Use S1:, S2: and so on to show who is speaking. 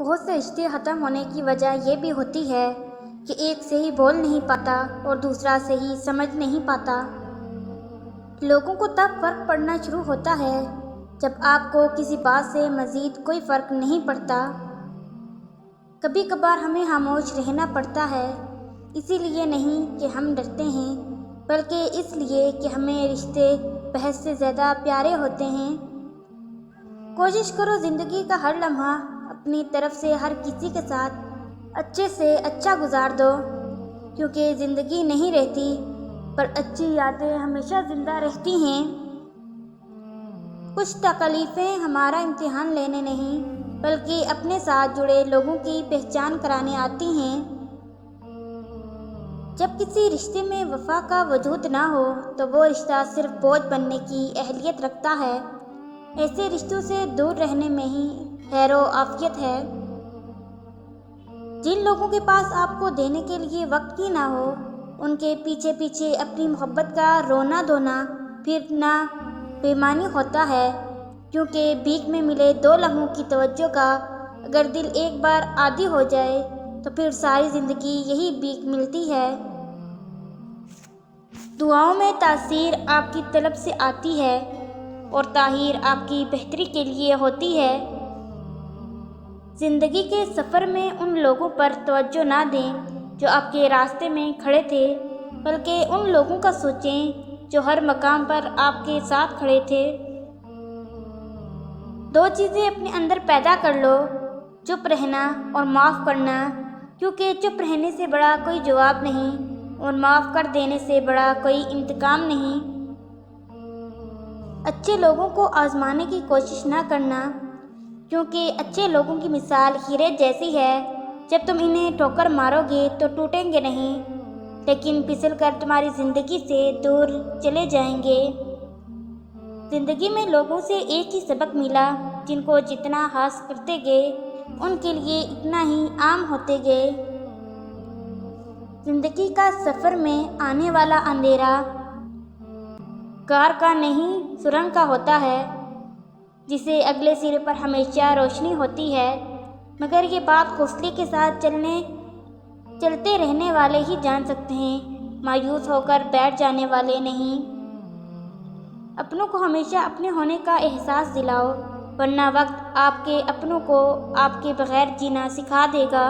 S1: بہت سے رشتے ختم ہونے کی وجہ یہ بھی ہوتی ہے کہ ایک صحیح بول نہیں پاتا اور دوسرا صحیح سمجھ نہیں پاتا۔ لوگوں کو تب فرق پڑنا شروع ہوتا ہے جب آپ کو کسی بات سے مزید کوئی فرق نہیں پڑتا۔ کبھی کبھار ہمیں خاموش رہنا پڑتا ہے، اسی لیے نہیں کہ ہم ڈرتے ہیں، بلکہ اس لیے کہ ہمیں رشتے بحث سے زیادہ پیارے ہوتے ہیں۔ کوشش کرو زندگی کا ہر لمحہ اپنی طرف سے ہر کسی کے ساتھ اچھے سے اچھا گزار دو، کیونکہ زندگی نہیں رہتی پر اچھی یادیں ہمیشہ زندہ رہتی ہیں۔ کچھ تکلیفیں ہمارا امتحان لینے نہیں بلکہ اپنے ساتھ جڑے لوگوں کی پہچان کرانے آتی ہیں۔ جب کسی رشتے میں وفا کا وجود نہ ہو تو وہ رشتہ صرف بوجھ بننے کی اہلیت رکھتا ہے۔ ایسے رشتوں سے دور رہنے میں ہی خیر و عافیت ہے۔ جن لوگوں کے پاس آپ کو دینے کے لیے وقت ہی نہ ہو، ان کے پیچھے پیچھے اپنی محبت کا رونا دھونا پھرنا بے معنی ہوتا ہے، کیونکہ بھیک میں ملے 2 لمحوں کی توجہ کا اگر دل ایک بار عادی ہو جائے تو پھر ساری زندگی یہی بھیک ملتی ہے۔ دعاؤں میں تاثیر آپ کی طلب سے آتی ہے اور تاخیر آپ کی بہتری کے لیے ہوتی ہے۔ زندگی کے سفر میں ان لوگوں پر توجہ نہ دیں جو آپ کے راستے میں کھڑے تھے، بلکہ ان لوگوں کا سوچیں جو ہر مقام پر آپ کے ساتھ کھڑے تھے۔ 2 چیزیں اپنے اندر پیدا کر لو، چپ رہنا اور معاف کرنا، کیونکہ چپ رہنے سے بڑا کوئی جواب نہیں اور معاف کر دینے سے بڑا کوئی انتقام نہیں۔ اچھے لوگوں کو آزمانے کی کوشش نہ کرنا، کیونکہ اچھے لوگوں کی مثال ہیرے جیسی ہے، جب تم انہیں ٹھوکر مارو گے تو ٹوٹیں گے نہیں، لیکن پھسل کر تمہاری زندگی سے دور چلے جائیں گے۔ زندگی میں لوگوں سے ایک ہی سبق ملا، جن کو جتنا حاصل کرتے گئے ان کے لیے اتنا ہی عام ہوتے گئے۔ زندگی کا سفر میں آنے والا اندھیرا کار کا نہیں سرنگ کا ہوتا ہے، جسے اگلے سرے پر ہمیشہ روشنی ہوتی ہے، مگر یہ بات حوصلے کے ساتھ چلتے رہنے والے ہی جان سکتے ہیں، مایوس ہو کر بیٹھ جانے والے نہیں۔ اپنوں کو ہمیشہ اپنے ہونے کا احساس دلاؤ، ورنہ وقت آپ کے اپنوں کو آپ کے بغیر جینا سکھا دے گا۔